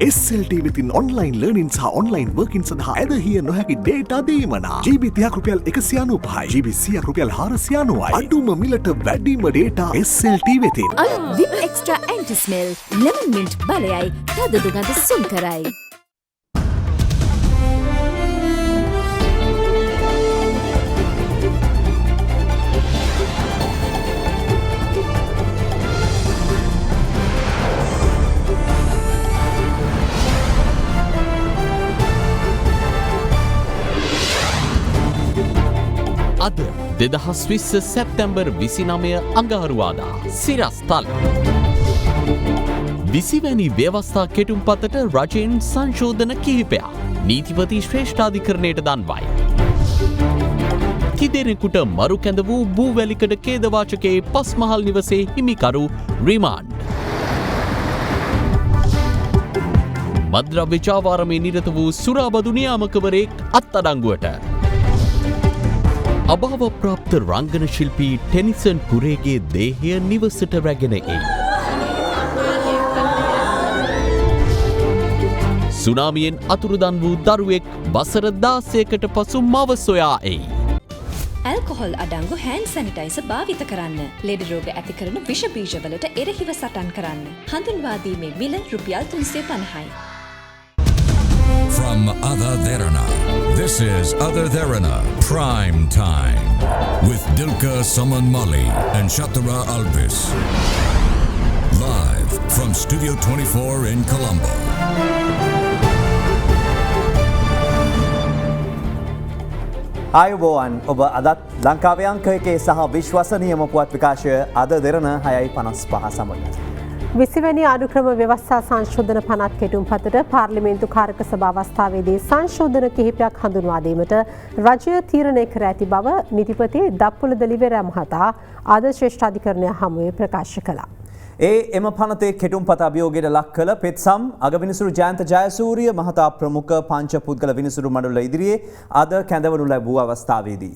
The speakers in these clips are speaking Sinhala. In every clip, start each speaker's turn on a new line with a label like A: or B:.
A: SLT within online learning සහ online working සඳහා ඇදහිය නොහැකි data දීමනා GB 30ක් රුපියල් 195යි GB 100ක් රුපියල් 490යි අඩුම මිලට වැඩිම data SLT වෙතින්
B: අලුත් VIP extra anti smell lemon mint බලයයි තද දුගඳ සුන් කරයි.
C: අද 2020 සැප්තැම්බර් 29 අඟහරුවාදා සිරස්තල 20වැනි ව්‍යවස්ථා කෙටුම්පතට රජයෙන් සංශෝධන කිහිපයක් නීතිපති ශ්‍රේෂ්ඨාධිකරණයට දන්වයි. තිදෙනෙකුට මරු කැඳ වූ බූවැලිකඩ ඛේදවාචකයේ පස්මහල් නිවසේ හිමිකරු රිමාන්ඩ්. මද්‍රව්‍ය ජාවාරමේ නිරත වූ සුරාබදු නියාමකවරයෙක් අත්අඩංගුවට. අභාව ප්‍රාප්ත රංගන ශිල්පී ටෙනිසන් පුරේගේ දේහය නිවසට රැගෙන එයි. සුනාමියෙන් අතුරුදන් වූ දරුවෙක් වසර 16කට පසු මව සොයා එයි.
D: ඇල්කොහොල් අඩංගු හෑන්ඩ් සැනිටයිසර් භාවිත කරන්න. ලෙඩ රෝග ඇති කරන විෂ බීජවලට එරෙහිව සටන් කරන්න. හඳුන්වා දීමේ මිල රුපියල් 350යි.
E: From Ada Derana, this is Ada Derana Prime Time with Dilka Saman Mali and Shatara Alvis. Live from Studio 24 in Colombo.
F: ආයුබෝවන් ඔබ අදත් ලංකාවේ අංක එකේ සහ විශ්වසනීයම පුවත් විකාශය අද දෙරණ 6:55 සමග.
G: 20වැනි අනුක්‍රම ව්‍යවස්ථා සංශෝධන පනත් කෙටුම්පතට පාර්ලිමේන්තු කාරක සභා අවස්ථාවේදී සංශෝධන කිහිපයක් හඳුන්වා දීමට රජය තීරණය කර ඇති බව නීතිපති දප්පුල දලිවේරා මහතා අද ශ්‍රේෂ්ඨාධිකරණය හමුවේ ප්‍රකාශ කළා.
F: එම පනතේ කෙටුම්පත අභියෝගයට ලක් කළ පෙත්සම් අගවිනිසුරු ජයන්ත ජයසූරිය මහතා ප්‍රමුඛ පංච පුද්ගල විනිසුරු මණ්ඩල ඉදිරියේ අද කැඳවනු ලැබූ අවස්ථාවේදී.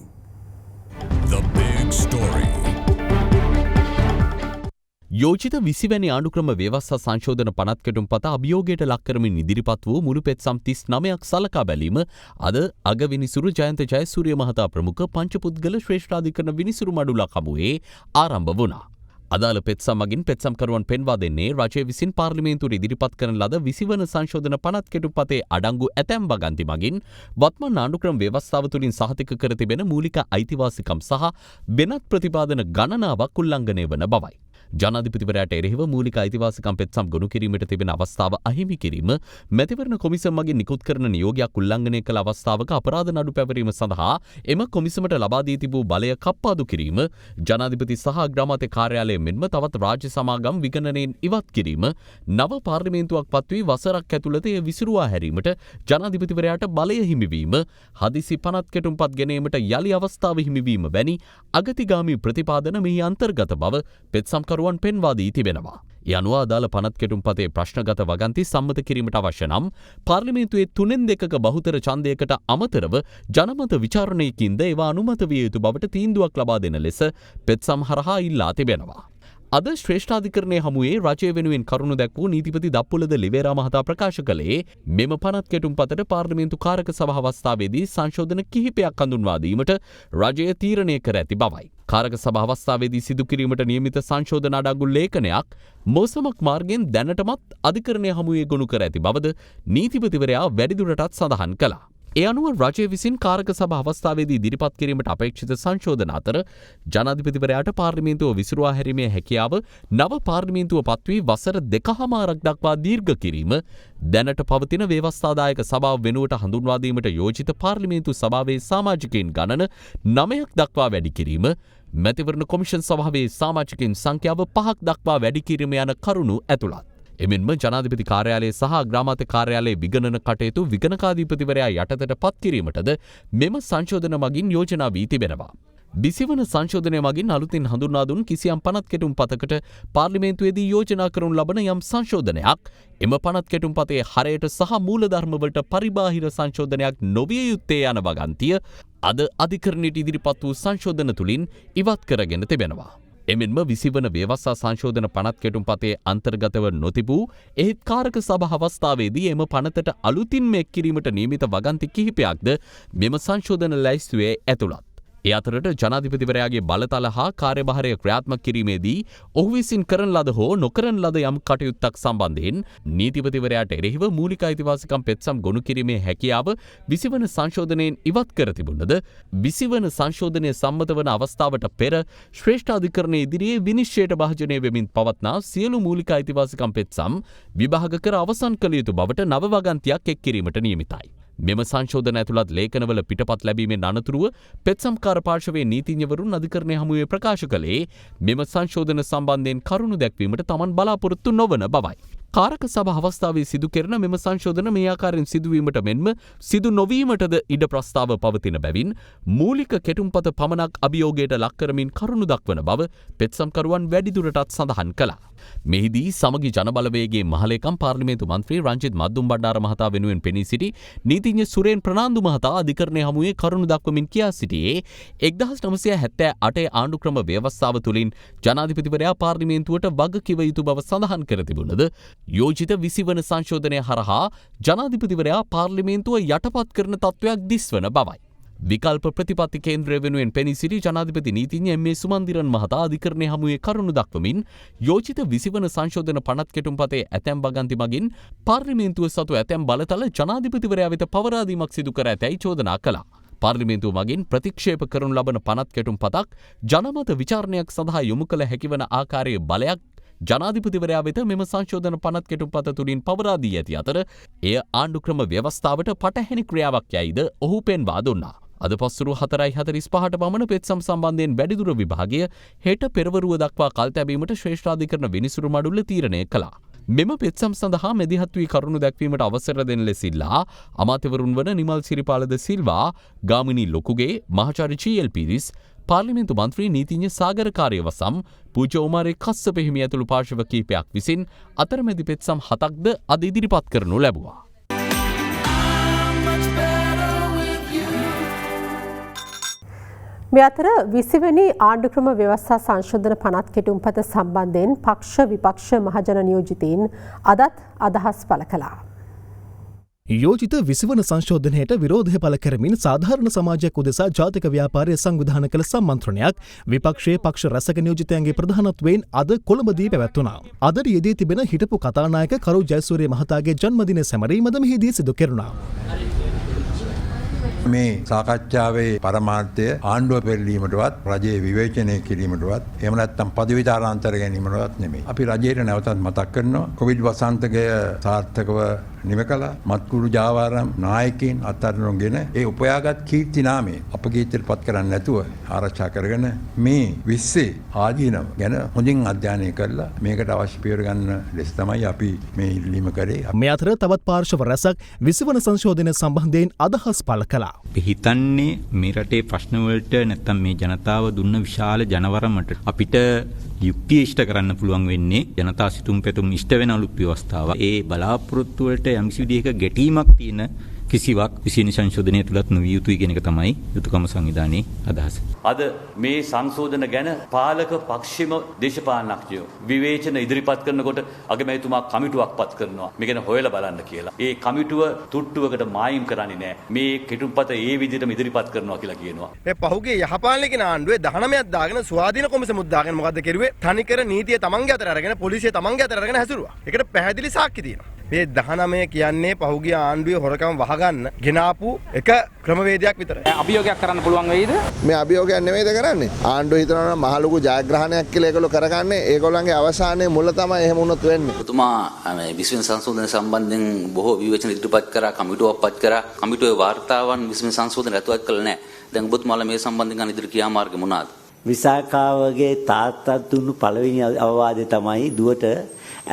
E: The big story.
C: යෝජිත 20වැනි ආණ්ඩුක්‍රම ව්‍යවස්ථා සංශෝධන පනත් කෙටුම්පත අභියෝගයට ලක් කරමින් ඉදිරිපත් වූ මුළු පෙත්සම් 39ක් සලකා බැලීම අද අගවිනිසුරු ජයන්ත ජයසූරිය මහතා ප්‍රමුඛ පංචපුද්ගල ශ්‍රේෂ්ඨාධිකරණ විනිසුරු මඩුලක් හමුවේ ආරම්භ වුණා. අදාළ පෙත්සම් මගින් පෙත්සම්කරුවන් පෙන්වා දෙන්නේ රජය විසින් පාර්ලිමේන්තුවට ඉදිරිපත් කරන ලද 20 වන සංශෝධන පනත් කෙටුම්පතේ අඩංගු ඇතැම් වගන්ති මගින් වත්මන් ආණ්ඩුක්‍රම ව්‍යවස්ථාව තුළින් සහතික කර තිබෙන මූලික අයිතිවාසිකම් සහ වෙනත් ප්‍රතිපාදන ගණනාවක් උල්ලංඝනය වන බවයි. ජනාධිපතිවරයාට එරෙහිව මූලික අයිතිවාසිකම් පෙත්සම් ගොනු කිරීමට තිබෙන අවස්ථාව අහිමි කිරීම, මැතිවරණ කොමිසම මගින් නිකුත් කරන නියෝගයක් උල්ලංඝනය කළ අවස්ථාවක අපරාධ නඩු පැවරීම සඳහා එම කොමිසමට ලබා දී තිබූ බලය කප්පාදු කිරීම, ජනාධිපති සහ අග්‍රාමාත්‍ය කාර්යාලය මෙන්ම තවත් රාජ්‍ය සමාගම් විගණනයෙන් ඉවත් කිරීම, නව පාර්ලිමේන්තුවක් පත්වී වසරක් ඇතුළත එය විසිරුවා හැරීමට ජනාධිපතිවරයාට බලය හිමිවීම, හදිසි පනත් කෙටුම්පත් ගැනීමට යලි අවස්ථාව හිමිවීම වැනි අගතිගාමී ප්‍රතිපාදන මෙහි අන්තර්ගත බව පෙත්සම්කරුවන් පෙන්වා දී තිබෙනවා. ඒ අනුව අදාළ පනත් කෙටුම්පතේ ප්‍රශ්නගත වගන්ති සම්මත කිරීමට අවශ්‍ය නම් පාර්ලිමේන්තුවේ 3/2 බහුතර ඡන්දයකට අමතරව ජනමත විචාරණයකින්ද ඒවා අනුමත විය යුතු බවට තීන්දුවක් ලබා දෙන ලෙස පෙත්සම් හරහා ඉල්ලා තිබෙනවා. අද ශ්‍රේෂ්ඨාධිකරණය හමුවේ රජය වෙනුවෙන් කරුණු දැක්වූ නීතිපති දප්පුලද ලිවේරා මහතා ප්‍රකාශ කළේ මෙම පනත් කෙටුම්පතට පාර්ලිමේන්තු කාරක සභාව අවස්ථාවේදී සංශෝධන කිහිපයක් හඳුන්වා දීමට රජය තීරණය කර ඇති බවයි. කාරක සභාව අවස්ථාවේදී සිදු කිරීමට නියමිත සංශෝධන අඩංගු ලේඛනයක් මෝසමක් මාර්ගයෙන් දැනටමත් අධිකරණය හමුවේ ගොනු කර ඇති බවද නීතිපතිවරයා වැඩිදුරටත් සඳහන් කළා. ඒ අනුව රජය විසින් කාරක සභා අවස්ථාවේදී ඉදිරිපත් කිරීමට අපේක්ෂිත සංශෝධන අතර ජනාධිපතිවරයාට පාර්ලිමේන්තුව විසිරුවා හැරීමේ හැකියාව නව පාර්ලිමේන්තුව පත්වී වසර 2.5ක් දක්වා දීර්ඝ කිරීම, දැනට පවතින ව්‍යවස්ථාදායක සභාව වෙනුවට හඳුන්වා දීමට යෝජිත පාර්ලිමේන්තු සභාවේ සමාජිකයින් ගණන 9ක් දක්වා වැඩි කිරීම, මැතිවරණ කොමිෂන් සභාවේ සමාජිකයින් සංඛ්‍යාව 5ක් දක්වා වැඩි කිරීම යන කරුණු ඇතුළත්. එමෙන්ම ජනාධිපති කාර්යාලයේ සහ අග්‍රාමාත්‍ය කාර්යාලයේ විගණන කටයුතු විගණකාධිපතිවරයා යටතට පත් කිරීමටද මෙම සංශෝධන මගින් යෝජනා වී තිබෙනවා. 20 වන සංශෝධනය මගින් අලුතින් හඳුන්වා දුන් කිසියම් පනත් කෙටුම්පතකට පාර්ලිමේන්තුවේදී යෝජනා කරනු ලබන යම් සංශෝධනයක් එම පනත් කෙටුම්පතේ හරයට සහ මූලධර්මවලට පරිබාහිර සංශෝධනයක් නොවිය යුත්තේ යන වගන්තිය අද අධිකරණයට ඉදිරිපත් වූ සංශෝධන තුළින් ඉවත් කරගෙන තිබෙනවා. එමෙන්ම විසිවන ව්‍යවස්ථා සංශෝධන පනත් කෙටුම්පතේ අන්තර්ගතව නොතිබූ එහෙත් කාරක සභා අවස්ථාවේදී එම පනතට අලුතින්ම එක් කිරීමට නියමිත වගන්ති කිහිපයක්ද මෙම සංශෝධන ලැයිස්තුවේ ඇතුළත්. ඒ අතරට ජනාධිපතිවරයාගේ බලතල හා කාර්යභාරය ක්‍රියාත්මක කිරීමේදී ඔහු විසින් කරන ලද හෝ නොකරන ලද යම් කටයුත්තක් සම්බන්ධයෙන් නීතිපතිවරයාට එරෙහිව මූලික අයිතිවාසිකම් පෙත්සම් ගොනු කිරීමේ හැකියාව විසිවන සංශෝධනයෙන් ඉවත් කර තිබුණද විසිවන සංශෝධනය සම්මත වන අවස්ථාවට පෙර ශ්‍රේෂ්ඨ අධිකරණයේ ඉදිරියේ විනිශ්චයට භාජනය වෙමින් පවත්නා සියලු මූලික අයිතිවාසිකම් පෙත්සම් විභාග කර අවසන් කළ යුතු බවට නව වගන්තියක් එක් කිරීමට නියමිතයි. මෙම සංශෝධන ඇතුළත් ලේඛනවල පිටපත් ලැබීමෙන් අනතුරුව පෙත්සම්කාර පාර්ශවයේ නීතිඥවරුන් අධිකරණය හමුවේ ප්‍රකාශ කළේ මෙම සංශෝධන සම්බන්ධයෙන් කරුණු දැක්වීමට තමන් බලාපොරොත්තු නොවන බවයි. කාරක සභා අවස්ථාවේ සිදු කෙරෙන මෙම සංශෝධන මේ ආකාරයෙන් සිදුවීමට මෙන්ම සිදු නොවීමටද ඉඩ ප්‍රස්තාව පවතින බැවින් මූලික කෙටුම්පත පමණක් අභියෝගයට ලක් කරමින් කරුණු දක්වන බව පෙත්සම්කරුවන් වැඩිදුරටත් සඳහන් කළා. මෙහිදී සමගි ජනබලවේගයේ මහලේකම් පාර්ලිමේන්තු මන්ත්‍රී රංජිත් මද්දුම් බණ්ඩාර මහතා වෙනුවෙන් පෙනී සිටි නීතිඥ සුරේන් ප්‍රනාන්දු මහතා අධිකරණය හමුවේ කරුණු දක්වමින් කියා සිටියේ 1978 ආණ්ඩුක්‍රම ව්‍යවස්ථාව තුළින් ජනාධිපතිවරයා පාර්ලිමේන්තුවට වග කිව යුතු බව සඳහන් කර තිබුණද යෝජිත 20 වන සංශෝධනය හරහා ජනාධිපතිවරයා පාර්ලිමේන්තුව යටපත් කරන තත්ත්වයක් දිස්වන බවයි. විකල්ප ප්‍රතිපත්ති කේන්ද්‍රය වෙනුවෙන් පෙනී සිටි ජනාධිපති නීතිඥ එම්.ඒ. සුමන්දිරන් මහතා අධිකරණය හමුවේ කරුණු දක්වමින් යෝජිත 20 වන සංශෝධන පනත් කෙටුම්පතේ ඇතැම් වගන්ති මගින් පාර්ලිමේන්තුව සතු ඇතැම් බලතල ජනාධිපතිවරයා වෙත පවරාදීමක් සිදු කර ඇතැයි චෝදනා කළා. පාර්ලිමේන්තුව මගින් ප්‍රතික්ෂේප කරනු ලබන පනත් කෙටුම්පතක් ජනමත විචාරණයක් සඳහා යොමු කළ හැකිවන ආකාරයේ බලයක් ජනාධිපතිවරයා වෙත මෙම සංශෝධන පනත් කෙටුම්පත තුළින් පවරා දී ඇති අතර එය ආණ්ඩුක්‍රම ව්‍යවස්ථාවට පටහැනි ක්‍රියාවක් යයිද ඔහු පෙන්වා දුන්නා. අද පස්වරු 4:45 පමණ පෙත්සම් සම්බන්ධයෙන් වැඩිදුර විභාගය හෙට පෙරවරුව දක්වා කල් තැබීමට ශ්‍රේෂ්ඨාධිකරණ විනිසුරු මඩුල්ල තීරණය කළා. මෙම පෙත්සම් සඳහා මැදිහත් වී කරුණු දැක්වීමට අවසර දෙන ලෙස ඉල්ලා අමාත්‍යවරුන් වන නිමල් සිරිපාලද සිල්වා, ගාමිණී ලොකුගේ, මහාචාර්ය ජී.එල්. පීරිස්, පාර්ලිමේන්තු මන්ත්‍රී නීතිඥ සාගර කාර්යවසම්, පූජ්‍ය උමාරේ කස්සප හිමි ඇතුළු පාර්ශව කීපයක් විසින් අතරමැදි පෙත්සම් 7ක්ද අද ඉදිරිපත් කරනු ලැබුවා.
G: මේ අතර 20 වෙනි ආණ්ඩුක්‍රම ව්‍යවස්ථා සංශෝධන පනත් කෙටුම්පත සම්බන්ධයෙන් පක්ෂ විපක්ෂ මහජන නියෝජිතයින් අදත් අදහස් පළ කළා.
H: යෝජිත 20 වන සංශෝධනයට විරෝධය පළ කරමින් සාධාරණ සමාජයක් උදෙසා ජාතික ව්‍යාපාරය සංවිධානය කළ සම්මන්ත්‍රණයක් විපක්ෂයේ පක්ෂ රැසක නියෝජිතයන්ගේ ප්‍රධානත්වයෙන් අද කොළඹදී පැවැත්වුණා. අද යෙදී තිබෙන හිටපු කතානායක කරු ජයසූරිය මහතාගේ ජන්මදින සැමරීමද මෙහිදී සිදු කෙරුණා.
I: මේ සාකච්ඡාවේ පරමාර්ථය ආණ්ඩුව පෙරලීමටවත් රජයේ විවේචනය කිරීමටවත් එහෙම නැත්නම් පදවිතාලාන්තර ගැනීමටවත් නෙමෙයි. අපි රජයට නැවතත් මතක් කරනවා කොවිඩ් වසන්තකය සාර්ථකව නිම කළා. මත්කුඩු ජාවාරම් නායකයින් අත්අඩංගුගෙන ඒ උපයාගත් කීර්ති නාමය අපකීර්තියට පත් කරන්නේ නැතුව ආරක්ෂා කරගෙන මේ 20 ආදීනව ගැන හොඳින් අධ්‍යයනය කරලා මේකට අවශ්‍ය පියවර ගන්න ලෙස තමයි අපි මේ ඉල්ලීම කරේ.
H: මේ අතර තවත් පාර්ශව රැසක් 20 වන සංශෝධනය සම්බන්ධයෙන් අදහස් පළ කළා.
J: අපි හිතන්නේ මේ රටේ ප්‍රශ්න වලට නැත්තම් මේ ජනතාව දුන්න විශාල ජනවරමට අපිට යුක්තිය ඉෂ්ට කරන්න පුළුවන් වෙන්නේ ජනතා සිතුම් පැතුම් ඉෂ්ට වෙන අලුත් ව්‍යවස්ථාව. ඒ බලාපොරොත්තු වලට යම්කිසි විදිහක ගැටීමක් තියෙන කිසිවක් 20 වෙනි සංශෝධනය තුලත් නොවිය යුතුයි කියන එක තමයි යුතුයකම සංවිධානයේ අදහස.
K: අද මේ සංශෝධන ගැන පාලක පක්ෂෙම දේශපාලනඥයෝ විවේචන ඉදිරිපත් කරනකොට අගමැතිතුමා කමිටුවක් පත් කරනවා මේ ගැන හොයලා බලන්න කියලා. ඒ කමිටුව තුට්ටුවකට මායිම් කරන්නේ නැහැ. මේ කෙටුම්පත ඒ විදිහටම ඉදිරිපත් කරනවා කියලා කියනවා.
L: මේ පහුගිය යහපාලනය කියන ආණ්ඩුවේ 19ක් දාගෙන ස්වාධීන කොමිසමුත් දාගෙන මොකද්ද කෙරුවේ? තනිකර නීතිය තමන්ගේ අතට අරගෙන පොලිසිය තමන්ගේ අතට අරගෙන හැසිරුවා. ඒකට පැහැදිලි සාක්ෂි තියෙනවා. මේ 19 කියන්නේ පහුගිය ආණ්ඩුවේ හොරකම් වහගන්න ගෙනාපු එක ක්‍රමවේදයක් විතරයි.
M: අභියෝගයක් කරන්න පුළුවන් වෙයිද?
N: මේ අභියෝගයක් නෙමෙයිද කරන්නේ. ආණ්ඩුව හිතනවා මහ ලොකු ජයග්‍රහණයක් කියලා ඒගොල්ලෝ කරගන්නේ ඒගොල්ලන්ගේ අවසානයේ මුල තමයි එහෙම වුණොත් වෙන්නේ.
O: ඔතුමා මේ 20 වෙනි සංශෝධන සම්බන්ධයෙන් බොහෝ විවේචන ඉදිරිපත් කරා, කමිටුවක් පත් කරා. කමිටුවේ වාර්තාවන් 20 වෙනි සංශෝධන රැතුවත් කළා නැහැ. දැන් ඔබතුමාලා මේ සම්බන්ධයෙන් ගන්න ඉදිරි ක්‍රියාමාර්ග මොනවාද?
P: විසාකාවගේ තාත්තා දුන්නු පළවෙනි අවවාදය තමයි දුවට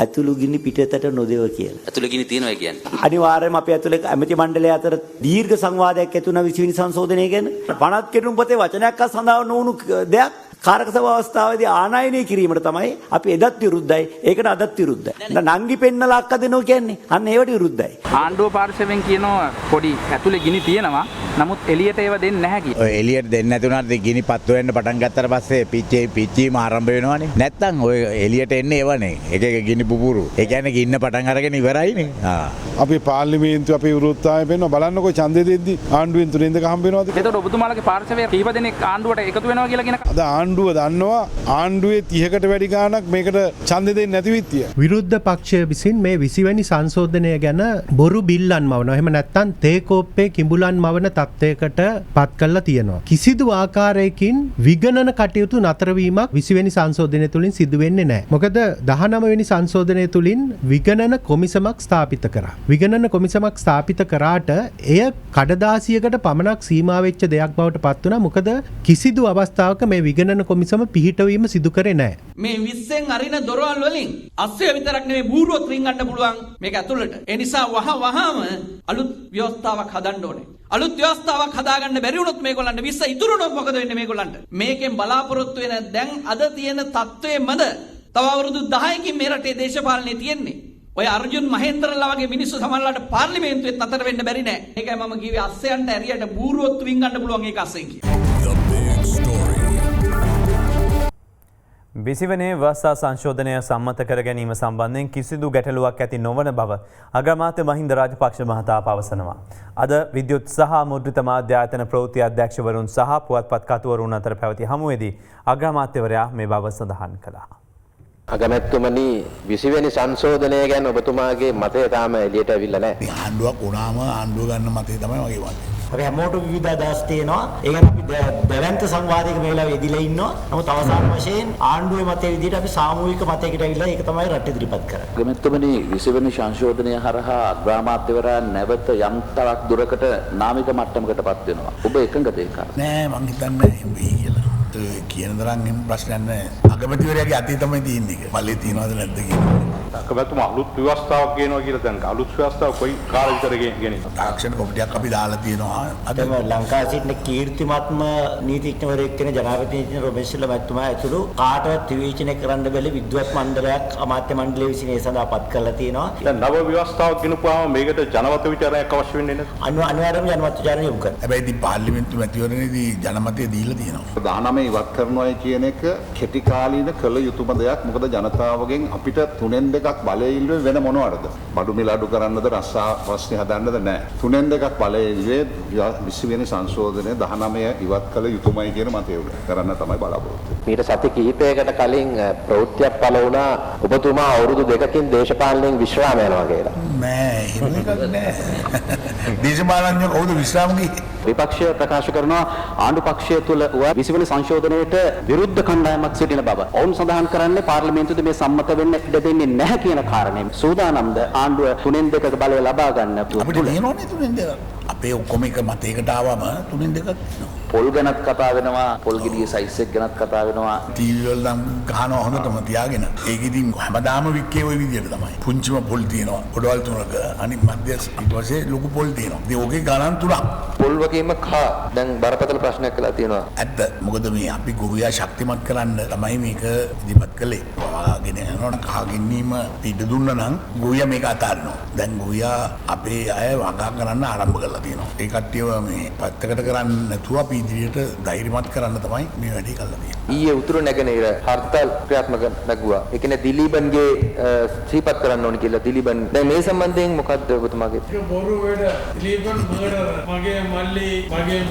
P: ඇතුළු ගිනි පිටතට නොදෙව කියලා.
O: ඇතුළු ගිනි තියෙනවා කියන්නේ.
P: අනිවාර්යයෙන්ම අපි ඇතුළේ ඇමති මණ්ඩලය අතර දීර්ඝ සංවාදයක් ඇති වුණා 20 වෙනි සංශෝධනය ගැන. පනත් කෙටුම්පතේ වචනයක්වත් සඳහන් නොවුණු දෙයක් කාරක සභාව අවස්ථාවේදී ආනයනය කිරීමට තමයි අපි එදත් විරුද්ධයි. ඒකට අදත් විරුද්ධයි. නංගි පෙන්නලා අක්ක දෙනවා කියන්නේ. අන්න ඒවට විරුද්ධයි.
M: ආණ්ඩුව පාර්ශවයෙන් කියනවා පොඩි ඇතුළේ ගිනි තියෙනවා. නමුත් එළියට ඒව දෙන්නේ නැහැ කිය.
Q: ඔය එළියට දෙන්නේ නැති වුණාට ගිනි පත්තු වෙන්න පටන් ගත්තට පස්සේ පිච්චීම ආරම්භ වෙනවනේ. නැත්තම් ඔය එළියට එන්නේ ඒවනේ. එක එක ගිනි පුපුරු. ඒ කියන්නේ ගින්න පටන් අරගෙන ඉවරයිනේ.
R: අපි පාර්ලිමේන්තුව අපේ වෘත්තාය වෙනවා බලන්නකො ඡන්දෙ දෙද්දි ආණ්ඩුවෙන් තුනෙන් දෙක හම්බ වෙනවද?
M: එතකොට ඔබතුමාලගේ පාර්ශවය කීප දෙනෙක් ආණ්ඩුවට එකතු වෙනවා කියලා කියන
R: අද ආණ්ඩුව දන්නවා ආණ්ඩුවේ 30කට වැඩි ගාණක් මේකට ඡන්දෙ දෙන්නේ නැති විත්තිය.
S: විරුද්ධ පක්ෂය විසින් මේ 20 වෙනි සංශෝධනය ගැන බොරු බිල්ලන් මවනවා. එහෙම නැත්නම් තේකෝප්පේ කිඹුලන් මවන තත්ත්වයකට පත් කරලා තියෙනවා. කිසිදු ආකාරයකින් විගණන කටයුතු නතර වීමක් 20 වෙනි සංශෝධනය තුලින් සිදු වෙන්නේ නැහැ. මොකද 19 වෙනි සංශෝධනය තුලින් විගණන කොමිසමක් ස්ථාපිත කරා. විගණන කොමිසමක් ස්ථාපිත කරාට එය කඩදාසියකට පමණක් සීමා වෙච්ච දෙයක් බවට පත් වුණා. මොකද කිසිදු අවස්ථාවක මේ විගණන කොමිසම පිහිටවීම සිදු කරේ නැහැ.
T: මේ 20න් අරින දොරවල් වලින් අස්සය විතරක් නෙමෙයි බූරුවත් රින්ගන්න පුළුවන් මේක ඇතුළට. ඒ නිසා වහම අලුත් ව්‍යවස්ථාවක් හදන්න ඕනේ. අලුත් ව්‍යවස්ථාවක් හදාගන්න බැරි වුණොත් මේගොල්ලන්ට 20 ඉතුරු වුණොත් මොකද වෙන්නේ මේගොල්ලන්ට? මේකෙන් බලාපොරොත්තු වෙන දැන් අද තියෙන තත්ත්වෙමද තව අවුරුදු 10කින් මේ රටේ දේශපාලනේ තියෙන්නේ. ඔය අර්ජුන් මහේන්ද්‍රලා වගේ මිනිස්සු සමහරලාට පාර්ලිමේන්තුවෙත් අතර වෙන්න බැරි නෑ. ඒකයි මම කිව්වේ අස්සයන්ට ඇරියට බූරුවත් වින්ගන්න පුළුවන් ඒක අස්සෙන් කියලා.
F: 20 වෙනි වර්ෂා සංශෝධනය සම්මත කර ගැනීම සම්බන්ධයෙන් කිසිදු ගැටලුවක් ඇති නොවන බව අග්‍රාමාත්‍ය මහින්ද රාජපක්ෂ මහතා පවසනවා. අද විද්‍යුත් සහ මුද්‍රිත මාධ්‍ය ආයතන ප්‍රවෘත්ති අධ්‍යක්ෂවරුන් සහ පුවත්පත් කතුවරුන් අතර පැවති හමුවේදී අග්‍රාමාත්‍යවරයා මේ බව සඳහන් කළා.
U: අගමැතිතුමනි 20 වෙනි සංශෝධනය ගැන ඔබතුමාගේ මතය තාම එළියට අවිල්ලා නැහැ.
Q: ආණ්ඩුවක් වුණාම ආණ්ඩුව ගන්න මතය තමයි මගේ වන්නේ.
P: අපි හැමෝටම විවිධ අදහස් තියෙනවා. ඒ ගැන අපි දැවැන්ත සංවාදයක මේ වෙලාවේ යෙදිලා ඉන්නවා. නමුත් අවසාන වශයෙන් ආණ්ඩුවේ මතය විදිහට අපි සාමූහික මතයකට අවිල්ලා ඒක තමයි රට ඉදිරිපත් කරන්නේ.
O: අගමැතිතුමනි 20 වෙනි සංශෝධනය හරහා අග්‍රාමාත්‍යවරයා නැවත යම් තරක් දුරකට නාමික මට්ටමකටපත් වෙනවා. ඔබ එකඟද ඒක?
Q: නෑ මං හිතන්නේ එම්බී කියලා. කියන තරම් එහෙම ප්‍රශ්නයක් නෑ. අගමැතිවරයාගේ අතේ තමයි තියෙන්නේ. බලේ තියනවද නැද්ද කියන්නේ.
V: අගමැතිතුමා අලුත් ව්‍යවස්ථාවක් ගේනවා කියලා දැන් අලුත් ව්‍යවස්ථාව කොයි කාල විතර ගෙනියනවා?
Q: තාක්ෂණ කොමිටියක් අපි දාලා තියෙනවා.
P: අද ලංකාවේ සිටින කීර්තිමත්ම නීතිඥවරයෙක් වෙන ජනාධිපති රොබේෂ්ලා මැතිතුමා ඇතුළු කාටවත් විවේචනය කරන්න බැරි විද්වත් මණ්ඩලයක් අමාත්‍ය මණ්ඩලය විසින් ඒ සඳහා පත් කරලා තියෙනවා.
V: දැන් නව ව්‍යවස්ථාවක් ගෙනපුවාම මේකට ජනමත විචාරණයක් අවශ්‍ය වෙන්නේ නැද්ද?
P: අනිවාර්යයෙන්ම ජනමත විචාරණය යොමු කරනවා.
Q: හැබැයි ඉතින් පාර්ලිමේන්තු මැතිවරණයේදී ජනමතය දීලා තියෙනවා.
W: 19 ඉවත් කරනවා කියන එක කෙටි කාලීන කළ යුතුම දෙයක්. මොකද ජනතාවගෙන් අපිට 3න් 2ක් බලය ඉල්ලුවේ වෙන මොනවටද? බඩු මිල අඩු කරන්නද රස්සා ප්‍රශ්නේ හදන්නද නැහැ. 3න් 2ක් බලය ඉල්ලුවේ 20 වෙනි සංශෝධනය 19 ඉවත් කළ යුතුමයි කියන මතය කරන්න තමයි බලාපොරොත්තු.
U: මීට සති කිහිපයකට කලින් ප්‍රවෘත්තියක් පළ වුණා ඔබතුමා අවුරුදු 2කින් දේශපාලනයෙන් විශ්‍රාම යනවා කියලා.
Q: නෑ එහෙම එකක් නෑ. දේශපාලනඥයෝ කවුද විශ්‍රාම ගියේ?
O: විපක්ෂය ප්‍රකාශ කරනවා ආණ්ඩු පක්ෂය තුළ 20 වෙනි සංශෝධනයට විරුද්ධ කණ්ඩායමක් සිටින බව. ඔවුන් සඳහන් කරන්නේ පාර්ලිමේන්තුවේ මේ සම්මත වෙන්න ඉඩ දෙන්නේ නැහැ කියන කාරණේ. සූදානම්ද ආණ්ඩුව 3න් 2ක බලය ලබා ගන්න.
Q: අපිට නේනෝනේ 3න් 2ක්. අපේ ඔක්කොම එක මතයකට ආවම 3න් 2ක් තියෙනවා.
O: පොල් ගැනත් කතා වෙනවා, පොල් ගෙඩියේ සයිස් එක ගැනත් කතා වෙනවා.
Q: ටීවී වල නම් ගහනවා හොඳටම තියාගෙන. ඒක ඉතින් හැමදාම වික්කේ ওই විදියට තමයි. පුංචිම පොල් තියෙනවා. පොඩවල් තුනක අනිත් මැදස් ඊට පස්සේ ලොකු පොල් තියෙනවා. ඉතින් ඕකේ ගණන් තුනක්.
U: පොල් වගේම කා දැන් බරපතල ප්‍රශ්නයක් කළා තියෙනවා.
Q: ඇත්ත. මොකද මේ අපි ගොවියා ශක්තිමත් කරන්න තමයි මේක ඉදිරිපත් කළේ. වාගෙන යනකොට කහ ගෙන්නීම ඉඩ දුන්නා නම් ගොවියා මේක අතාරිනවා. දැන් ගොවියා අපේ අය වගා කරන්න ආරම්භ කරලා තියෙනවා. ඒ කට්ටියව මේ පැත්තකට කරන්න නැතුව අපි ඉදිරියට ධෛර්යමත් කරන්න තමයි මේ වැඩේ කරලා තියෙන්නේ.
U: ඊයේ උතුරු නැගෙනහිර හර්තාල් ක්‍රියාත්මක නැගුවා. ඒ කියන්නේ දිලීබන්ගේ සිහිපත් කරන්න ඕනි කියලා දිලීබන්. දැන් මේ සම්බන්ධයෙන් මොකක්ද ඔබතුමාගේ?
X: බොරු වැඩ දිලීබන් මර්ඩර්. මගේ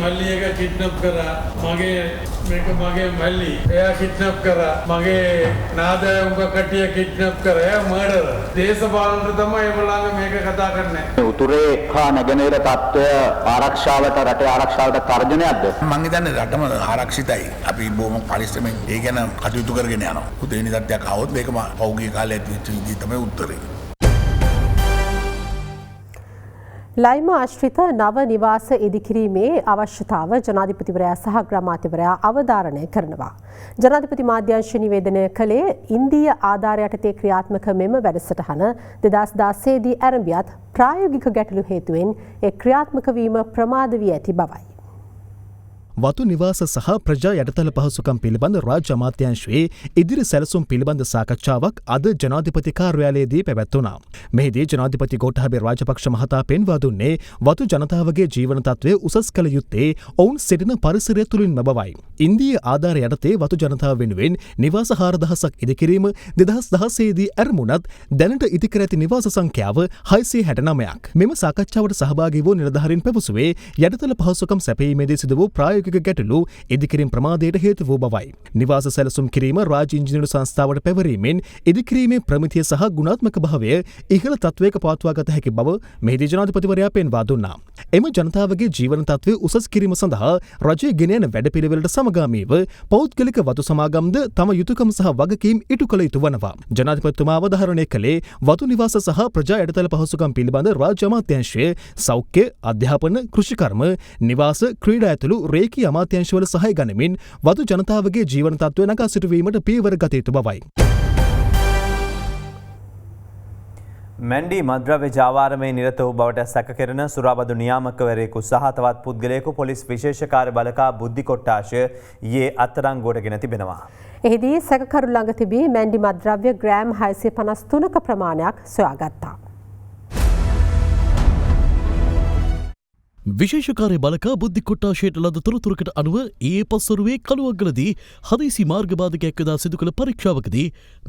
X: මල්ලි එක කිඩ්නැප් කරා. මගේ මල්ලි එයා කිඩ්නැප් කරා. මගේ නාදය උඹ කට්ටිය කිඩ්නැප් කරා. එයා මර්ඩර්. දේශපාලනට තමයි එමළඟ මේක කතා කරන්නේ.
O: උතුරේ හා නැගෙනහිර තත්ත්වය ආරක්ෂාවට රටේ ආරක්ෂාවට තර්ජනයක්ද?
Q: මං හිතන්නේ රටම ආරක්ෂිතයි. අපි බොහොම පරිස්සමෙන් ඒ ගැන කටයුතු කරගෙන යනවා. උදේනි තත්ත්වයක් આવොත් මේකම පෞද්ගලික කාලයේ ඇති විදිහ තමයි උත්තරේ.
G: ලයිම ආශ්‍රිත නව නිවාස ඉදිකිරීමේ අවශ්‍යතාව ජනාධිපතිවරයා සහ ග්‍රාමාත්‍යවරයා අවධාරණය කරනවා. ජනාධිපති මාධ්‍යංශ නිවේදනය කළේ ඉන්දීය ආධාර යටතේ ක්‍රියාත්මක මෙම වැඩසටහන 2016 දී ආරම්භයත් ප්‍රායෝගික ගැටලු හේතුවෙන් ඒ ක්‍රියාත්මක වීම ප්‍රමාද වී ඇති බවයි.
H: වතු නිවාස සහ ප්‍රජා යටතල පහසුකම් පිළිබඳ රාජ්‍ය අමාත්‍යාංශයේ ඉදිරි සැලසුම් පිළිබඳ සාකච්ඡාවක් අද ජනාධිපති කාර්යාලයේදී පැවැත්වුණා. මෙහිදී ජනාධිපති ගෝඨාභය රාජපක්ෂ මහතා පෙන්වා දුන්නේ වතු ජනතාවගේ ජීවන තත්ත්වය උසස් කළ යුත්තේ ඔවුන් සිටින පරිසරය තුළින්ම බවයි. ඉන්දීය ආධාර යටතේ වතු ජනතාව වෙනුවෙන් නිවාස 4000ක් ඉදිකිරීම 2016 දී ඇරමුණත් දැනට ඉදිකර ඇති නිවාස සංඛ්‍යාව 669ක්. මෙම සාකච්ඡාවට සහභාගී වූ නිලධාරීන් පැවසුවේ යටතල පහසුකම් සැපයීමේදී සිදු වූ ප්‍රායෝගික ගැටලු ඉදිකිරීම ප්‍රමාදයට හේතු වූ බවයි. නිවාස සැලසුම් කිරීම රාජ්‍ය ඉංජිනේරු සංස්ථාවට පැවරීමෙන් ඉදිකිරීමේ ප්‍රමිතිය සහ ගුණාත්මක භාවය ඉහළ තත්වයක පවත්වා ගත හැකි බව මෙහිදී ජනාධිපතිවරයා පෙන්වා දුන්නා. එම ජනතාවගේ ජීවන තත්ත්වය උසස් කිරීම සඳහා රජය ගෙන යන වැඩපිළිවෙලට සමගාමීව පෞද්ගලික වතු සමාගම්ද තම යුතුකම් සහ වගකීම් ඉටු කළ යුතු වනවා. ජනාධිපතිතුමා අවධාරණය කළේ වතු නිවාස සහ ප්‍රජා යටතල පහසුකම් පිළිබඳ රාජ්‍ය අමාත්‍යාංශයේ සෞඛ්‍ය, අධ්‍යාපන, කෘෂිකර්ම, නිවාස, ක්‍රීඩා ඇතුළු රේකී අමාත්‍යාංශවල සහාය ගනිමින් වතු ජනතාවගේ ජීවන තත්ත්වය නගා සිටුවීමට පියවර ගත යුතු බවයි.
F: මැන්ඩි මද්‍රව්‍ය ජාවාරමේ නිරත වූ බවට සැක කෙරෙන සුරාබදු නියාමකවරයෙකු සහ තවත් පුද්ගලයෙකු පොලිස් විශේෂ කාර්ය බළකා බුද්ධි කොට්ටාශය ඊයේ අත්අඩංගුවටගෙන තිබෙනවා.
G: එහිදී සැකකරු ළඟ තිබී මැන්ඩි මද්‍රව්‍ය ග්‍රෑම් 653ක ප්‍රමාණයක් සොයාගත්තා.
C: විශේෂකාරය බලකා බුද්ධි කොට්ටාශයට ලද තොරතුරකට අනුව ඒ පස්වරුවේ කළුවක්ගලදී හදිසි මාර්ගබාධකයක් යොදා සිදු කළ පරීක්ෂාවකදී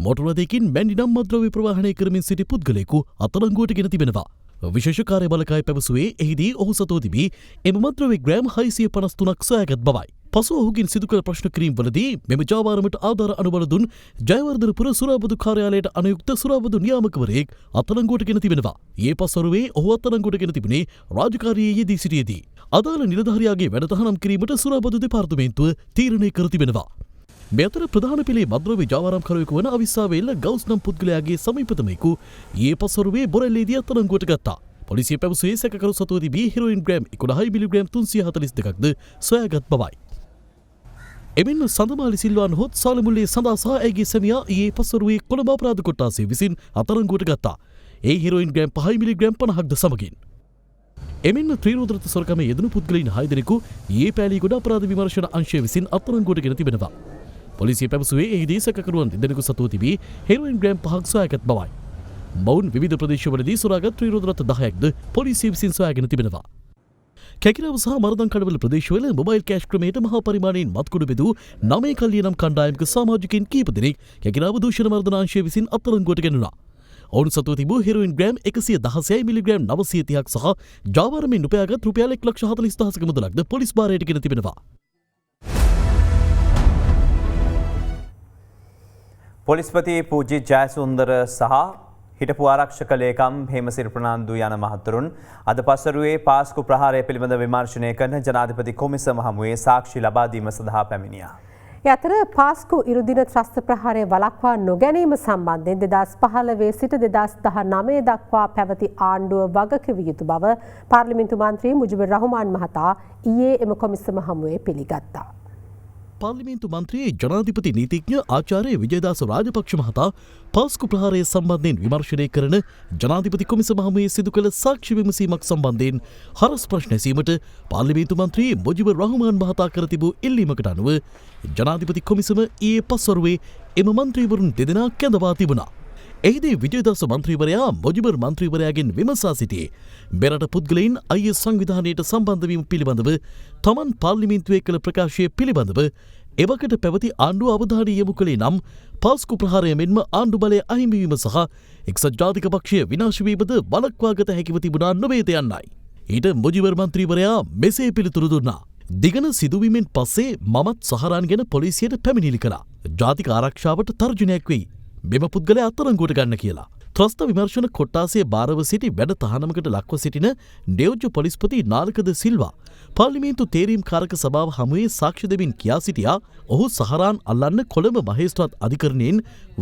C: මොටරදයකින් මැන්ඩි නම් මද්‍රව්‍ය ප්‍රවාහනය කරමින් සිටි පුද්ගලයෙකු අත්අඩංගුවට ගෙන තිබෙනවා. විශේෂකාරය බලකාය පැවසුවේ එහිදී ඔහු සතුව තිබී එම මද්‍රව්‍ය ග්‍රෑම් 653ක් සොයාගත් බවයි. පසු ඔහුගෙන් සිදු කළ ප්‍රශ්න කිරීම්වලදී මෙම ජාවාරමට ආධාර අනුබල දුන් ජයවර්ධනපුර සුරාබදු කාර්යාලයට අනුයුක්ත සුරාබදු නියාමකවරයෙක් අත්අඩංගුවට ගෙන තිබෙනවා. ඊයේ පස්වරුවේ ඔහු අත්අඩංගුවට ගෙන තිබුණේ රාජකාරියේ යෙදී සිටියේදී. අදාළ නිලධාරියාගේ වැඩ තහනම් කිරීමට සුරාබදු දෙපාර්තමේන්තුව තීරණය කර තිබෙනවා. මේ අතර ප්‍රධාන පෙළේ මද්‍රව්‍ය ජාවාරම්කරුවෙකු වන අවිස්සාවේල්ල ගවුස් නම් පුද්ගලයාගේ සමීපතමයෙකු ඊයේ පස්වරුවේ බොරැල්ලේදී අත්අඩංගුවට ගත්තා. පොලිසිය පැවසුවේ සැකකරු සතුව තිබී හෙරොයින් ග්‍රෑම් 11 මිලිග්‍රෑම් 342ක්ද සොයාගත් බවයි. එමෙන්ම සඳමාලි සිල්වා නොහොත් සාලමුල්ලේ සඳහා සහ ඇගේ සැමියා ඊයේ පස්වරුවේ කොළඹ අපරාධ කොට්ටාසය විසින් අත්අඩංගුවට ගත්තා. ඒ හෙරොයින් ග්‍රෑම් 5 මිලිග්‍රෑම් 50ක්ද සමගින්. එමෙන්ම ත්‍රිරෝදරත සොරකමේ යෙදුණු පුද්ගලයින් 6 දෙනෙකු ඊයේ පෑලීගොඩ අපරාධ විමර්ශන අංශය විසින් අත්අඩංගුවට ගෙන තිබෙනවා. පොලිසිය පැවසුවේ එහිදී සැකකරුවන් දෙදෙනෙකු සතුව තිබී හෙරොයින් ග්‍රෑම් 5ක් සොයාගත් බවයි. මොවුන් විවිධ ප්‍රදේශවලදී සොරාගත් ත්‍රිරෝදරත 10ක්ද පොලිසිය විසින් සොයාගෙන තිබෙනවා. කැකිරාව සහ මරදන් කඩවල ප්‍රදේශවල මොබයිල් කෑෂ් ක්‍රමයට මහා පරිමාණයෙන් මත්කුඩු බෙදූ 9 කල්ලිය නම් කණ්ඩායමක සමාජිකයින් කීප දෙනෙක් කැකිරාව දූෂණ මර්දන අංශය විසින් අත්අඩංගුවට ගැනුණා. ඔවුන් සතුව තිබූ හෙරොයින් ග්‍රෑම් 116 මිලිග්‍රෑම් 930ක් සහ ජාවාරමෙන් උපයාගත් රුපියල් 1,40,000ක මුදලක්ද පොලිස් භාරයට ගෙන තිබෙනවා.
F: පොලිස්පති පූජි ජයසුන්දර සහ හිටපු ආරක්ෂක ලේකම් හේමසිරි ප්‍රනාන්දු යන මහතුරුන් අද පස්වරුවේ පාස්කු ප්‍රහාරය පිළිබඳ විමර්ශනය කරන ජනාධිපති කොමිසම හමුවේ සාක්ෂි ලබා දීම සඳහා පැමිණියා.
G: ඒ අතර පාස්කු ඉරුදින ත්‍රස්ත ප්‍රහාරය වළක්වා නොගැනීම සම්බන්ධයෙන් 2015 සිට 2019 දක්වා පැවති ආණ්ඩුව වගකිව යුතු බව පාර්ලිමේන්තු මන්ත්‍රී මුජිබුර් රහ්මාන් මහතා ඊයේ එම කොමිසම හමුවේ පිළිගත්තා.
C: පාර්ලිමේන්තු මන්ත්‍රී ජනාධිපති නීතිඥ ආචාර්ය විජයදාස රාජපක්ෂ මහතා පාස්කු ප්‍රහාරය සම්බන්ධයෙන් විමර්ශනය කරන ජනාධිපති කොමිසම හමුවේ සිදු කළ සාක්ෂි විමසීමක් සම්බන්ධයෙන් හරස් ප්‍රශ්න ඇසීමට පාර්ලිමේන්තු මන්ත්‍රී මුජිබුර් රහ්මාන් මහතා කර තිබූ ඉල්ලීමකට අනුව ජනාධිපති කොමිසම ඊයේ පස්වරුවේ එම මන්ත්‍රීවරුන් දෙදෙනා කැඳවා තිබුණා. එහිදී විජයදාස මන්ත්‍රීවරයා මුජිබුර් මන්ත්‍රීවරයාගෙන් විමසා සිටියේ මෙරට පුද්ගලයින් IS සංවිධානයට සම්බන්ධ වීම පිළිබඳව තමන් පාර්ලිමේන්තුවේ කළ ප්‍රකාශය පිළිබඳව එවකට පැවති ආණ්ඩුව අවධානය යොමු කළේ නම් පාස්කු ප්‍රහාරය මෙන්ම ආණ්ඩු බලය අහිමිවීම සහ එක්සත් ජාතික පක්ෂය විනාශ වීමද වළක්වාගත හැකිව තිබුණා නොවේද යන්නයි. ඊට මුජිබුර් මන්ත්‍රීවරයා මෙසේ පිළිතුරු දුන්නා. දිගන සිදුවීමෙන් පස්සේ මමත් සහරාන් ගැන පොලිසියට පැමිණිලි කළා. ජාතික ආරක්ෂාවට තර්ජනයක් වෙයි. මෙම පුද්ගලයා අත්අඩංගුවට ගන්න කියලා. ත්‍රස්ත විමර්ශන කොට්ටාසයේ භාරව සිටි වැඩ තහනමකට ලක්ව සිටින නියෝජ්‍ය පොලිස්පති නාලකද සිල්වා පාර්ලිමේන්තු තේරීම් කාරක සභාව හමුවේ සාක්ෂි දෙමින් කියා සිටියා ඔහු සහරාන් අල්ලන්න කොළඹ මහේස්ත්‍රාත් අධිකරණයෙන්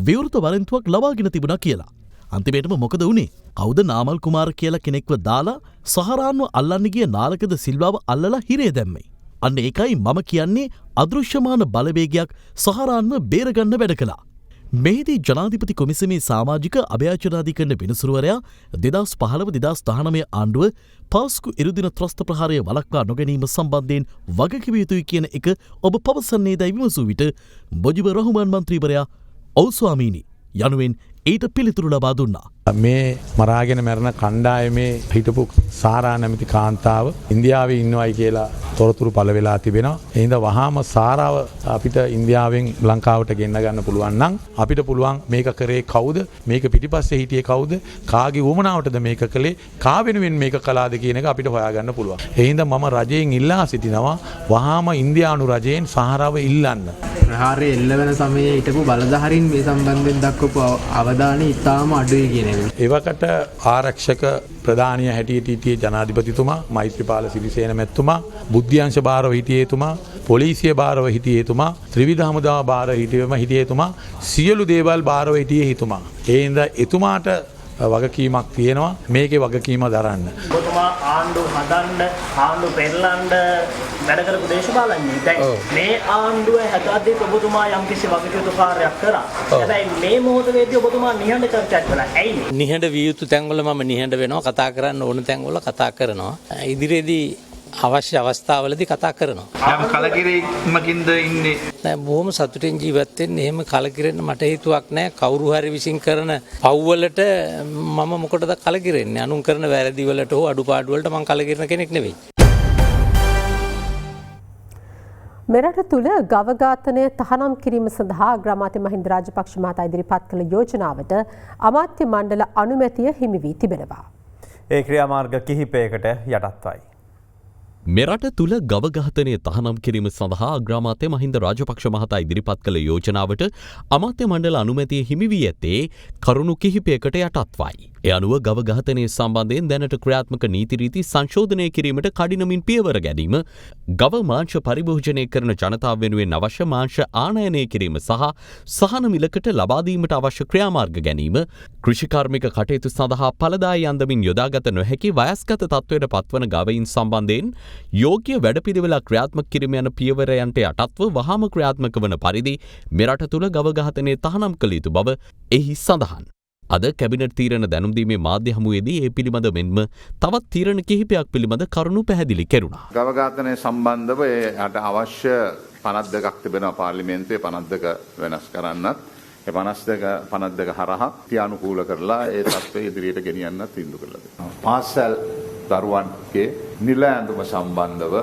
C: විවෘත වරෙන්තුවක් ලබාගෙන තිබුණා කියලා. අන්තිමේටම මොකද වුණේ? කවුද නාමල් කුමාර කියලා කෙනෙක්ව දාලා සහරාන්ව අල්ලන්න ගිය නාලකද සිල්වාව අල්ලලා හිරේ දැම්මේ. අන්න ඒකයි මම කියන්නේ අදෘශ්‍යමාන බලවේගයක් සහරාන්ව බේරගන්න වැඩ කළා.
H: මෙහිදී ජනාධිපති කොමිසමේ සාමාජික අභ්‍යාචනාධිකරණ විනිසුරුවරයා 2015-2019 ආණ්ඩුව පාස්කු ඉරුදින ත්‍රස්ත ප්‍රහාරය වළක්වා නොගැනීම සම්බන්ධයෙන් වගකිව යුතුයි කියන එක ඔබ පවසන්නේදැයි විමසූ විට බොජිබ රහුමාන් මන්ත්‍රීවරයා "ඔව් ස්වාමීනි" යනුවෙන් ඊට පිළිතුරු ලබා දුන්නා.
A: මේ මරාගෙන මැරණ කණ්ඩායමේ හිටපු සාරා නැමැති කාන්තාව ඉන්දියාවේ ඉන්නවයි කියලා තොරතුරු පළ වෙලා තිබෙනවා. ඒ හින්දා වහාම සාරාව අපිට ඉන්දියාවෙන් ලංකාවට ගෙන්න ගන්න පුළුවන් නම් අපිට පුළුවන් මේක කරේ කවුද? මේක පිටිපස්සේ හිටියේ කවුද? කාගේ වුමනාවටද මේක කළේ? කා වෙනුවෙන් මේක කළාද කියන එක අපිට හොයාගන්න පුළුවන්. ඒ හින්දා මම රජයෙන් ඉල්ලා සිටිනවා වහාම ඉන්දියානු රජයෙන් සහරාව ඉල්ලන්න.
B: ප්‍රහාරය එල්ලවෙන සමයේ හිටපු බලධාරීන් මේ සම්බන්ධයෙන් දක්වපු අවධානය ඉතාම අඩුයි කියන එක.
A: එවකට ආරක්ෂක ප්‍රධානය හැටියට හිටියේ ජනාධිපතිතුමා, මෛත්‍රීපාල සිරිසේන මැතිතුමා, බුද්ධ්‍යංශ භාරව හිටියේතුමා, පොලිසිය භාරව හිටියේතුමා, ත්‍රිවිධ හමුදාව භාර හිටියේතුමා, සියලු දේවල් භාරව හිටියේ හිතුමා. ඒ හින්දා එතුමාට වගකීමක් තියෙනවා මේකේ වගකීම දරන්න.
D: ඔබතුමා ආණ්ඩුව හදන්න, ආණ්ඩුව පෙරලන්න වැඩ කරපු දේශපාලඥයෙක්. දැන් මේ ආණ්ඩුව හැදද්දී ඔබතුමා යම්කිසි වගකීම් කාර්යයක් කරා. හැබැයි මේ මොහොතේදී ඔබතුමා නිහඬ චර්චාවක් කළා. ඇයි?
E: නිහඬ විය යුතු තැන්වල මම නිහඬ වෙනවා, කතා කරන්න ඕන තැන්වල කතා කරනවා. ඉදිරියේදී අවශ්‍ය අවස්ථාවලදී කතා කරනවා.
D: යම් කලකිරීමකින්ද ඉන්නේ?
E: නෑ, බොහොම සතුටින් ජීවත් වෙන්න. එහෙම කලකිරෙන්න මට හේතුවක් නෑ. කවුරු හරි විසින් කරන පව්වලට මම මොකටද කලකිරෙන්නේ? අනුන් කරන වැරදි වලට හෝ අඩුපාඩු වලට මම කලකිරන කෙනෙක් නෙවෙයි.
G: මෙරට තුළ ගව ඝාතනය තහනම් කිරීම සඳහා අග්‍රාමාත්‍ය මහින්ද රාජපක්ෂ මහතා ඉදිරිපත් කළ යෝජනාවට අමාත්‍ය මණ්ඩල අනුමැතිය හිමි වී තිබෙනවා.
F: ඒ ක්‍රියාමාර්ග කිහිපයකට යටත්වයි.
C: මෙරට තුළ ගව ඝාතනය තහනම් කිරීම සඳහා අග්‍රාමාත්‍ය මහින්ද රාජපක්ෂ මහතා ඉදිරිපත් කළ යෝජනාවට අමාත්‍ය මණ්ඩල අනුමැතිය හිමි වී ඇත්තේ කරුණු කිහිපයකට යටත්වයි. ඒ අනුව ගව ඝාතනය සම්බන්ධයෙන් දැනට ක්‍රියාත්මක නීති රීති සංශෝධනය කිරීමට කඩිනමින් පියවර ගැනීම, ගව මාංශ පරිභෝජනය කරන ජනතාව වෙනුවෙන් අවශ්‍ය මාංශ ආනයනය කිරීම සහ සහන මිලකට ලබා දීමට අවශ්‍ය ක්‍රියාමාර්ග ගැනීම, කෘෂිකාර්මික කටයුතු සඳහා ඵලදායී අන්දමින් යොදාගත නොහැකි වයස්ගත තත්ත්වයට පත්වන ගවයින් සම්බන්ධයෙන් යෝග්‍ය වැඩපිළිවෙලක් ක්‍රියාත්මක කිරීම යන පියවරයන්ට යටත්ව වහාම ක්‍රියාත්මක වන පරිදි මෙරට තුළ ගව ඝාතනය තහනම් කළ යුතු බව එහි සඳහන්. අද කැබිනට් තීරණ දැනුම් දීමේ මාධ්‍ය හමුවේදී ඒ පිළිබඳ මෙන්ම තවත් තීරණ කිහිපයක් පිළිබඳ කරුණු පැහැදිලි කෙරුණා.
W: ගව ඝාතනය සම්බන්ධව එයට අවශ්‍ය 52ක් තිබෙනවා පාර්ලිමේන්තුවේ 52 වෙනස් කරන්නත්. ඒ 52 හරහා ක්‍රියානුකූල කරලා ඒ තත්ත්වය ඉදිරියට ගෙනියන්නත් තීන්දුව කළා දෙනවා. පාසල් දරුවන්ගේ නිල ඇඳුම සම්බන්ධව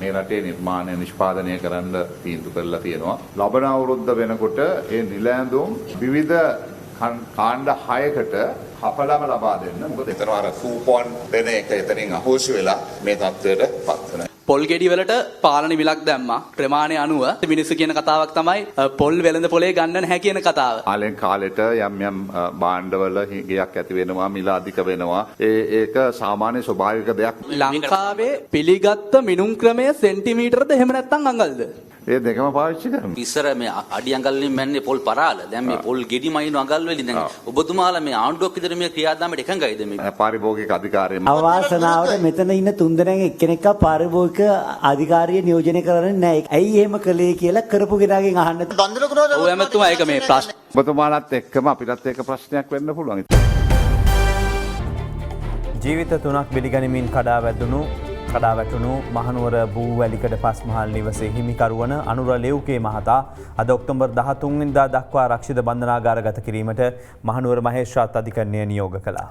W: මේ රටේ නිර්මාණය නිෂ්පාදනය කරන්න තීන්දුව කරලා තියෙනවා. ලබන අවුරුද්ද වෙනකොට ඒ නිල ඇඳුම් විවිධ කාණ්ඩ 6කට කපලම ලබා දෙන්න. මොකද එතන අර කූපන් දෙන එක එතනින් අහෝසි වෙලා මේ තත්ත්වයට පත් වෙනවා.
M: පොල් ගෙඩි වලට පාලන විලක් දැම්මා. ප්‍රමාණය අනුව මිනිස්සු කියන කතාවක් තමයි පොල් වෙළඳ පොලේ ගන්න නැහැ කියන කතාව.
W: කාලෙන් කාලෙට යම් භාණ්ඩවල හිගයක් ඇති වෙනවා, මිල අධික වෙනවා. ඒක සාමාන්‍ය ස්වභාවික දෙයක්.
M: ලංකාවේ පිළිගත්ත මිනුම් ක්‍රමය සෙන්ටිමීටරද එහෙම නැත්නම් අඟල්ද?
W: ඒ දෙකම පාවිච්චි කරනවා.
Y: ඉස්සර මේ අඩි අඟල් වලින් මැන්නේ පොල් පරාල. දැන් මේ පොල් ගෙඩි මයින් අඟල් වලින් දැන් ඔබතුමාලා මේ ආණ්ඩුවක් විතර මේ ක්‍රියාදාමයට එකඟයිද මේ?
W: පාරිභෝගික අධිකාරිය
P: අවාසනාවට මෙතන ඉන්න තුන්දෙනෙන් එක්කෙනෙක්ව පාරිභෝගික අධිකාරිය නියෝජනය කරන්නේ නැහැ. ඇයි එහෙම කළේ කියලා කරපු කෙනාගෙන් අහන්න.
M: ඔව් එමෙතුමා ඒක මේ ප්‍රශ්න.
W: ඔබතුමාලත් එක්කම අපිටත් ඒක ප්‍රශ්නයක් වෙන්න පුළුවන්.
F: ජීවිත 3ක් බිලිගනිමින් කඩා වැටුණු මහනුවර බූවැලිකඩ පස්මහල් නිවසේ හිමිකරුවන අනුර ලෙව්කේ මහතා අද ඔක්තෝබර් 13 වෙනිදා දක්වා ආරක්ෂිත බන්ධනාගාරගත කිරීමට මහනුවර මහේස්ත්‍රාත් අධිකරණය නියෝග කළා.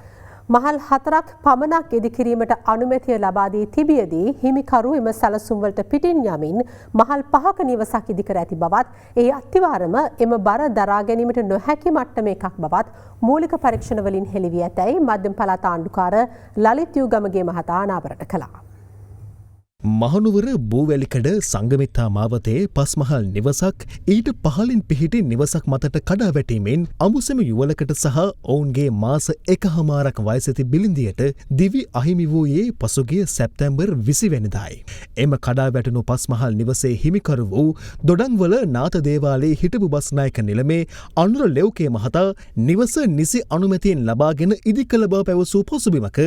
G: මහල් 4ක් පමණක් ඉදිකිරීමට අනුමැතිය ලබා දී තිබියදී හිමිකරු එම සැලසුම්වලට පිටින් යමින් මහල් 5ක නිවසක් ඉදිකර ඇති බවත් ඒ අත්තිවාරම එම බර දරා ගැනීමට නොහැකි මට්ටම එකක් බවත් මූලික පරීක්ෂණ වලින් හෙළි වී ඇතැයි මධ්‍යම පළාත ආණ්ඩුකාර ලලිත් යුගමගේ මහතා අනාවරණ කළා.
H: මහනුවර බූවැලිකඩ සංගමිත්තා මාවතේ පස්මහල් නිවසක් ඊට පහලින් පිහිටි නිවසක් මතට කඩා වැටීමෙන් අමුසෙම යුවලකට සහ ඔවුන්ගේ මාස 1හමාරක් වයසති බිලිඳියට දිවි අහිමි වූයේ පසුගිය සැප්තැම්බර් 20 වෙනිදායි. එම කඩා වැටුණු පස්මහල් නිවසේ හිමිකරු වූ දොඩංවල නාත දේවාලයේ හිටපු බස්නායක නිලමේ අනුර ලෙව්කේ මහතා නිවස නිසි අනුමැතියෙන් ලබාගෙන ඉදිකළ බව පැවසූ පසුබිමක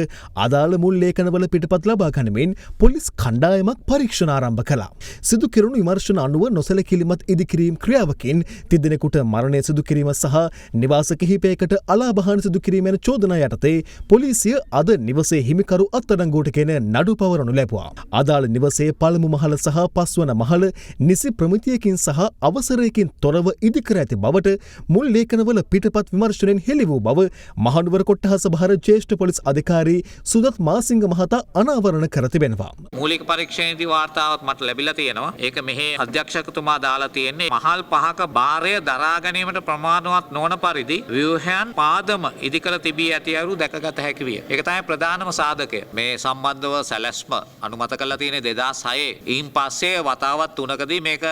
H: අදාළ මුල් ලේඛනවල පිටපත් ලබා ගනිමින් පොලිස් කණ්ඩායම කණ්ඩායමක් පරීක්ෂණ ආරම්භ කළා. සිදු කෙරුණු විමර්ශන අනුව නොසැලකිලිමත් ඉදිකිරීම් ක්‍රියාවකින් තිදෙනෙකුට මරණය සිදු කිරීම සහ නිවාස කිහිපයකට අලාභහානි සිදු කිරීම යන චෝදනා යටතේ පොලිසිය අද නිවසේ හිමිකරු අත්අඩංගුවටගෙන නඩු පවරනු ලැබුවා. අදාළ නිවසේ පළමු මහල සහ පස්වන මහල නිසි ප්‍රමිතියකින් සහ අවසරයකින් තොරව ඉදිකර ඇති බවට මුල් ලේඛනවල පිටපත් විමර්ශනයෙන් හෙළි වූ බව මහනුවර කොට්ටහස භාර ජ්‍යෙෂ්ඨ පොලිස් අධිකාරී සුදත් මාසිංග මහතා අනාවරණ කර තිබෙනවා.
I: මූලික පරීක්ෂණයේදී වාර්තාවක් මට ලැබිලා තියෙනවා. ඒක මෙහි අධ්‍යක්ෂකතුමා දාලා තියෙන්නේ මහල් පහක භාරය දරා ගැනීමට ප්‍රමාණවත් නොවන පරිදි ව්‍යුහයන් පාදම ඉදිකර තිබී ඇති අයුරු දැකගත හැකි විය. ඒක තමයි ප්‍රධානම සාධකය. මේ සම්බන්ධව සැලැස්ම අනුමත කරලා තියෙන්නේ 2006. ඊයින් පස්සේ වතාවත් 3කදී මේක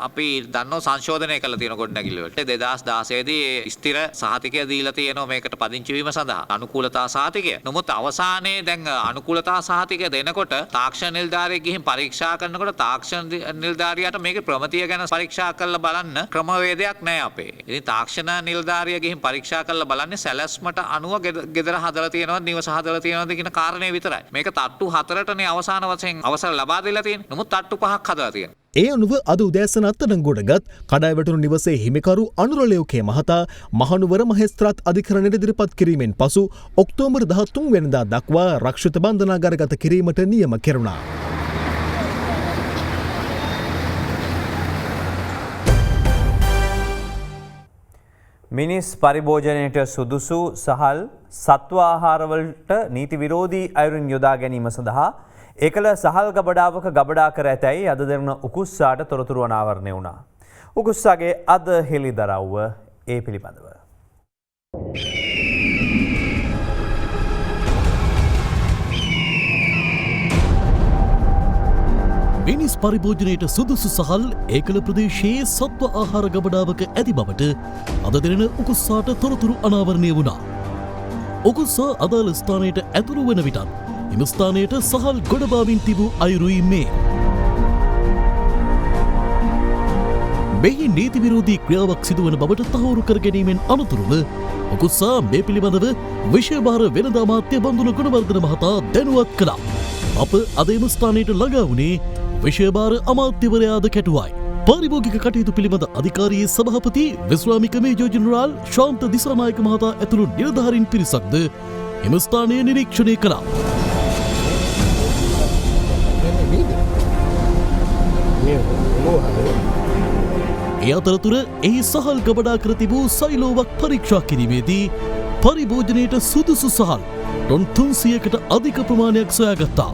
I: අපි දන්නව සංශෝධනය කරලා තියෙන ගොඩනැගිල්ල වලට 2016 දී ස්ථිර සහතිකය දීලා තියෙනවා මේකට පදිංචි වීම සඳහා අනුකූලතා සහතිකය. නමුත් අවසානයේ දැන් අනුකූලතා සහතිකය දෙනකොට තාක්ෂණ නිලධාරියෙක් ගිහින් පරීක්ෂා කරනකොට තාක්ෂණ නිලධාරියාට මේකේ ප්‍රමිතිය ගැන පරීක්ෂා කරලා බලන්න ක්‍රමවේදයක් නැහැ අපේ. ඉතින් තාක්ෂණ නිලධාරියා ගිහින් පරීක්ෂා කරලා බලන්නේ සැලැස්මට අනුව ගෙදර හදලා තියෙනවද නිවස හදලා තියෙනවද කියන කාරණේ විතරයි. මේක තට්ටු 4ටනේ අවසාන වශයෙන් අවසර ලබා දීලා තියෙන්නේ. නමුත් තට්ටු 5ක් හදලා තියෙනවා.
H: ඒ අනුව අද උදෑසන අත්අඩංගුවටගත් කඩාවැටුණු නිවසේ හිමිකරු අනුරලයෝකේ මහතා මහනුවර මහේස්ත්‍රාත් අධිකරණයට ඉදිරිපත් කිරීමෙන් පසු ඔක්තෝබර් 13 වෙනිදා දක්වා රක්ෂිත බන්ධනාගාරගත කිරීමට නියම කෙරුණා.
F: මිනිස් පරිභෝජනයට සුදුසු සහල් සත්ව ආහාරවලට නීති විරෝධී අයුරින් යොදා ගැනීම සඳහා එකල සහල් ගබඩාවක ගබඩා කර ඇතැයි අද දෙරණ උකුස්සාට තොරතුරු අනාවරණය වුණා. උකුස්සාගේ අද හෙළිදරව්ව ඒ පිළිබඳව.
C: මිනිස් පරිභෝජනයට සුදුසු සහල් ඒකල ප්‍රදේශයේ සත්ව ආහාර ගබඩාවක ඇති බවට අද දෙරණ උකුස්සාට තොරතුරු අනාවරණය වුණා. උකුස්සා අදාළ ස්ථානයට ඇතුළු වන විටත් එම ස්ථානයට සහල් ගොඩබාවින් තිබූ අයුරුයි මේ. මෙහි නීති විරෝධී ක්‍රියාවක් සිදුවන බවට තහවුරු කර ගැනීමෙන් අනතුරුව උකුස්සා මේ පිළිබඳව විෂයභාර වෙළඳ අමාත්‍ය බන්දුල ගුණවර්ධන මහතා දැනුවත් කළා. අප අද එම ස්ථානයට ළඟා වුණේ විෂයභාර අමාත්‍යවරයාද කැටුවයි. පාරිභෝගික කටයුතු පිළිබඳ අධිකාරියේ සභාපති විශ්‍රාමික මේජර් ජෙනරාල් ශාන්ත දිසානායක මහතා ඇතුළු නිලධාරීන් පිරිසක්ද එම ස්ථානය නිරීක්ෂණය කළා. ඒ අතරතුර එහි සහල් ගබඩා කර තිබූ සයිලෝවක් පරීක්ෂා කිරීමේදී පරිභෝජනයට සුදුසු සහල් ටොන් 300කට අධික ප්‍රමාණයක් සොයාගත්තා.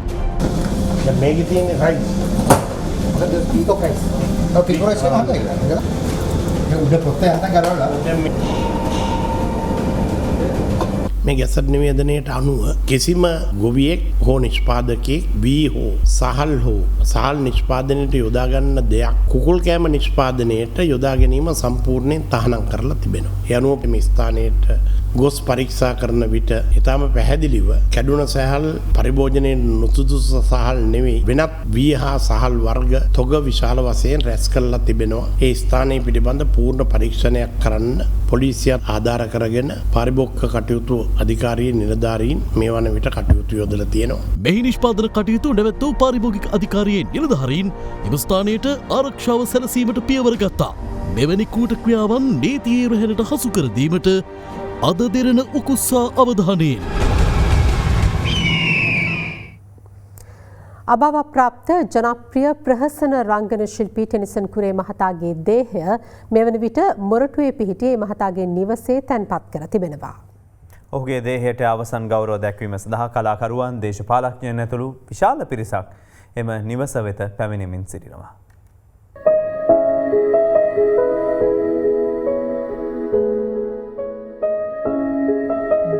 J: මේකේ තියෙන රයිස්. මොකද පීකෝ රයිස්. පීකෝ රයිස් එක හදලා ඉවරයි. ඒක උඩ පොත්තේ හදලා ගලවලා මේ ගැසට් නිවේදනයට අනුව කිසිම ගොවියෙක් හෝ නිෂ්පාදකයෙක් වී හෝ සහල් නිෂ්පාදනයට යොදා ගන්න දෙයක් කුකුල් කෑම නිෂ්පාදනයට යොදා ගැනීම සම්පූර්ණයෙන් තහනම් කරලා තිබෙනවා. ඒ අනුව මේ ස්ථානයට ගොස් පරීක්ෂා කරන විට ඊටම පැහැදිලිව කැඩුන සහල් පරිභෝජනයේ නොසුදුසු සහල් නෙවෙයි වෙනත් වී හා සහල් වර්ග තොග විශාල වශයෙන් රැස් කරලා තිබෙනවා. ඒ ස්ථානයේ පිළිබඳ පූර්ණ පරීක්ෂණයක් කරන්න පොලිසිය ආධාර කරගෙන පාරිභෝගික කටයුතු අධිකාරී නිලධාරීන් මේ වන විට කටයුතු යොදලා තියෙනවා.
C: මෙහි නිෂ්පාදන කටයුතු නැවැත්වූ පාරිභෝගික අධිකාරියේ නිලධාරීන් එම ස්ථානයට ආරක්ෂාව සැලසීමට පියවර ගත්තා. මෙවැනි කූට ක්‍රියාවන් නීතියේ රැහැනට හසු කර දීමට අද දෙරණ උකුස්සා අවධානයෙන්.
G: අභාව ප්‍රාප්ත ජනප්‍රිය ප්‍රහසන රංගන ශිල්පී ටෙනිසන් කුරේ මහතාගේ දේහය මෙවන විට මොරටුවේ පිහිටියේ මහතාගේ නිවසේ තැන්පත් කර තිබෙනවා.
F: ඔහුගේ දේහයට අවසන් ගෞරව දැක්වීම සඳහා කලාකරුවන් දේශපාලඥයන් ඇතුළු විශාල පිරිසක් එම නිවස වෙත පැමිණෙමින් සිටිනවා.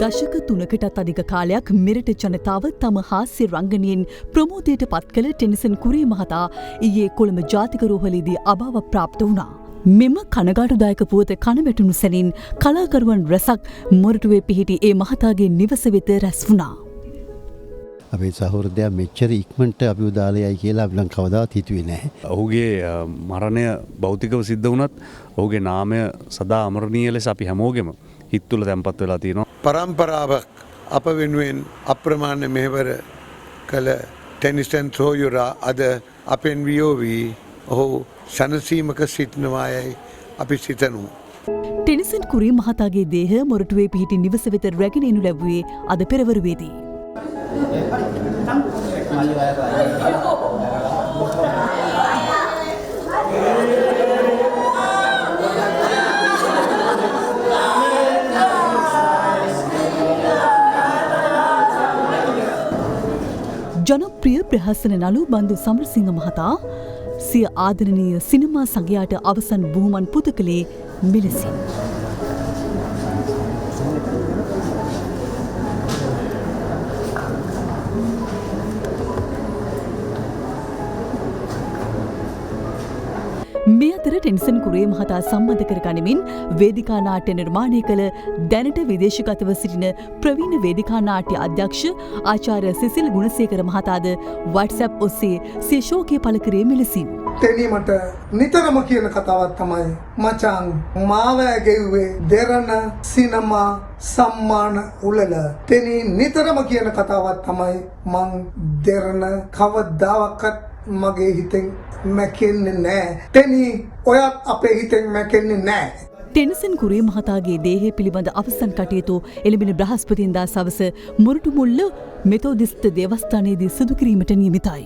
K: දශක 3කටත් අධික කාලයක් මෙරට ජනතාව තම හාස්‍ය රංගනයෙන් ප්‍රමෝදයට පත් කළ ටෙනිසන් කුරේ මහතා ඊයේ කොළඹ ජාතික රෝහලේදී අභාව ප්‍රාප්ත වුණා. මෙම කනගාටුදායක පුවත කනවැටුණු සැනින් කලාකරුවන් රැසක් මොරටුවේ පිහිටි ඒ මහතාගේ නිවස වෙත රැස් වුණා.
L: අපේ සහෝදරයා මෙච්චර ඉක්මනට අපි උදාලයයි කියලා අපි නම් කවදාවත් හිතුවේ නැහැ.
N: ඔහුගේ මරණය භෞතිකව සිද්ධ වුණත් ඔහුගේ නාමය සදා අමරණීය ලෙස අපි හැමෝගෙම හිත් තුළ තැන්පත් වෙලා තියෙනවා.
Z: පරම්පරාවක් අප වෙනුවෙන් අප්‍රමාණ මෙහෙවර කළ
R: ටෙනිස්ටන් සෝයුරා අද අපෙන් වියෝවී ඔහු සැනසීමක සිටිනවායයි අපි සිතනු.
K: ටෙනිසන් කුරේ මහතාගේ දේහ මොරටුවේ පිහිටි නිවස වෙත රැගෙන එනු ලැබුවේ අද පෙරවරුවේදී. ජනප්‍රිය ප්‍රහසන නළු බන්දු සමරසිංහ මහතා සිය ආදරණීය සිනමා සංගයාට අවසන් බුහුමන් පුද කළේ මෙලෙසින්. මේ අතර ටෙනිසන් කුරේ මහතා සම්බන්ධ කර ගනිමින් වේදිකා නාට්‍ය නිර්මාණය කළ දැනට විදේශගතව සිටින ප්‍රවීණ වේදිකා නාට්‍ය අධ්‍යක්ෂ ආචාර්ය සිසිල් ගුණසේකර මහතාද WhatsApp ඔස්සේ සිය ශෝකය පළ කරේ මෙලෙසින්.
S: තෙනීමට නිතරම කියන කතාවක් තමයි මචං මාව ඇගෙව්වේ දෙරණ සිනමා සම්මාන උළෙල. තෙනී නිතරම කියන කතාවක් තමයි මං දෙරණ කවදාවත් මගේ හිතෙන් මැකෙන්නේ නෑ. තෙනී ඔයත් අපේ හිතෙන් මැකෙන්නේ නෑ.
K: ටෙනිසන් කුරේ මහතාගේ දේහය පිළිබඳ අවසන් කටයුතු එළඹෙන බ්‍රහස්පතින්දා සවස මොරටුමුල්ල මෙතෝදිස්ත දේවස්ථානයේදී සිදු කිරීමට නියමිතයි.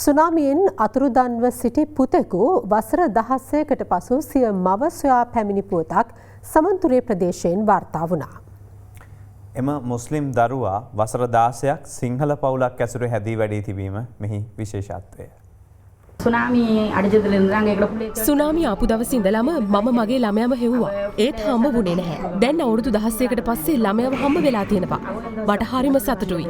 G: සුනාමියෙන් අතුරුදන්ව සිටි පුතෙකු වසර 16කට පසු සිය මව සොයා පැමිණි පුවතක් සමන්තුරේ ප්‍රදේශයෙන් වාර්තා වුණා.
F: එම මුස්ලිම් දරුවා වසර 16ක් සිංහල පවුලක් ඇසුරු හැදී වැඩී තිබීම මෙහි විශේෂත්වය.
T: සුනාමි ආපු දවසේ ඉඳලම මම මගේ ළමයාම හෙව්වා. ඒත් හම්බ වුණේ නැහැ. දැන් අවුරුදු 16කට පස්සේ ළමයාව හම්බ වෙලා තියෙනවා. මට හරිම සතුටුයි.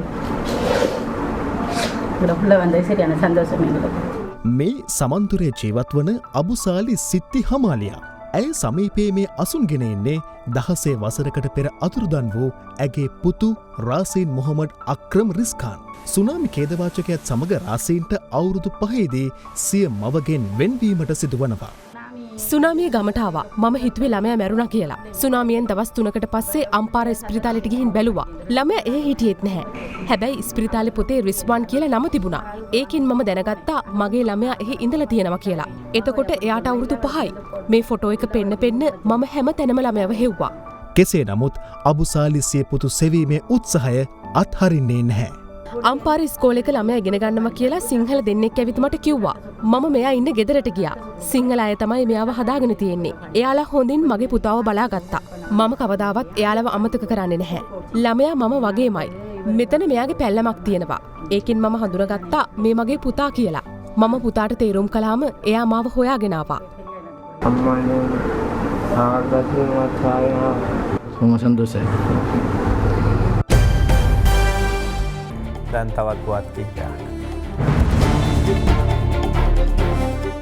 H: මේ සමන්තුරේ ජීවත් වන අබුසාලි සිත්ති හමාලියා. ඇය සමීපයේ මේ අසුන්ගෙන එන්නේ 16 වසරකට පෙර අතුරුදන් වූ ඇගේ පුතු රාසීන් මොහොමඩ් අක්‍රම් රිස්කාන්. සුනාමි ඛේදවාචකයත් සමග රාසීන්ට අවුරුදු 5දී සිය මවගෙන් වෙන්වීමට සිදුවනවා.
T: සුනාමිය ගමට ආවා. මම හිතුවේ ළමයා මැරුණා කියලා. සුනාමියෙන් දවස් 3කට පස්සේ අම්පාර ස්පිරිතාලෙට ගිහින් බැලුවා. ළමයා එහෙ හිටියෙත් නැහැ. හැබැයි ස්පිරිතාලේ පොතේ රිස්වාන් කියලා නම තිබුණා. ඒකින් මම දැනගත්තා මගේ ළමයා එහෙ ඉඳලා තියෙනවා කියලා. එතකොට එයාට අවුරුදු 5යි. මේ ෆොටෝ එක පෙන්න මම හැම තැනම ළමයාව හෙව්වා.
H: කෙසේ නමුත් අබුසාලිසිය පුතු සෙවීමේ උත්සාහය අත්හරින්නේ නැහැ.
T: අම්පාර ඉස්කෝලේක ළමයා ඉගෙන ගන්නවා කියලා සිංහල දෙන්නෙක් ඇවිත් මට කිව්වා. මම මෙයා ඉන්න ගෙදරට ගියා. සිංහල අය තමයි මෙයාව හදාගෙන තියෙන්නේ. එයාලා හොඳින් මගේ පුතාව බලාගත්තා. මම කවදාවත් එයාලව අමතක කරන්නේ නැහැ. ළමයා මම වගේමයි. මෙතන මෙයාගේ පැල්ලමක් තියෙනවා. ඒකෙන් මම හඳුනගත්තා මේ මගේ පුතා කියලා. මම පුතාට තේරුම් කළාම එයා මාව හොයාගෙන ආවා.
B: අම්මානේ ආගතියවත් ආයෙම සෝමසන්දෝසයි.
F: දැන් තවත් පුවත් කිහිපයක්.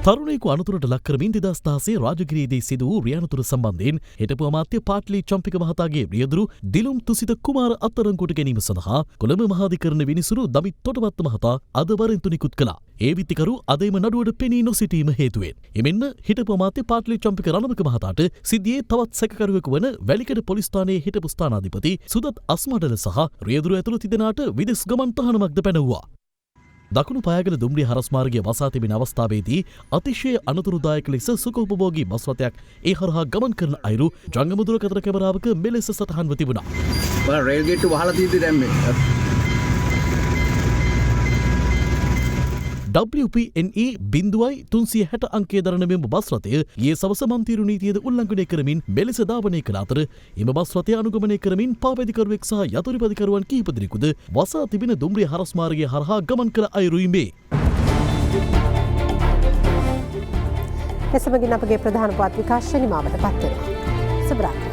C: තරුණයෙකු අනතුරට ලක් කරමින් 2016 රාජගිරියේදී සිදු වූ රියනතුර සම්බන්ධයෙන් හිටපු අමාත්‍ය පාට්ලි චම්පික මහතාගේ රියදුරු දිලුම් තුසිත කුමාර අත්අඩංගුවට ගැනීම සඳහා කොළඹ මහාධිකරණ විනිසුරු දමිත් තොටවත්ත මහතා අද වරෙන්තු නිකුත් කළා. ඒ විත්තිකරු අදම නඩුවට පෙනී නොසිටීම හේතුවෙන්. එමෙන්න හිටපු අමාත්‍ය පාට්ලි චම්පික රණවක මහතාට සිද්ධියේ තවත් සැකකරුවෙකු වන වැලිකඩ පොලිස් ස්ථානයේ හිටපු ස්ථානාධිපති සුදත් අස්මඩල සහ රියදුරු ඇතුළු තිදෙනාට විදෙස් ගමන් තහනමක්ද පැනවුවා. දකුණු පයාගල දුම්රිය හරස්මාර්ගය වසා තිබෙන අවස්ථාවේදී අතිශය අනතුරුදායක ලෙස සුඛෝපභෝගී බස් රථයක් ඒ හරහා ගමන් කරන අයුරු ජංගමදුරකථන කැමරාවක මෙලෙස සටහන්ව තිබුණා.
U: රේල් ගේට්ටු වහලා තියෙද්දි දැන් මේ
C: WPNE 0.360 අංකය දරන මෙම බස් රථය ඊයේ සවස මන්තිරු නීතියද උල්ලංඝනය කරමින් මෙලෙස ධාවනය කළ අතර එම බස් රථය අනුගමනය කරමින් පාපැදිකරුවෙක් සහ යතුරුපැදිකරුවන් කිහිප දෙනෙකුද වසා තිබෙන දුම්රිය හරස්මාර්ගය හරහා ගමන් කළ අයුරුයි මේ.
G: එසමගින් අපගේ ප්‍රධාන පුවත් විකාශය නිමාවට පත් වෙනවා. සුබ රාත්‍රී.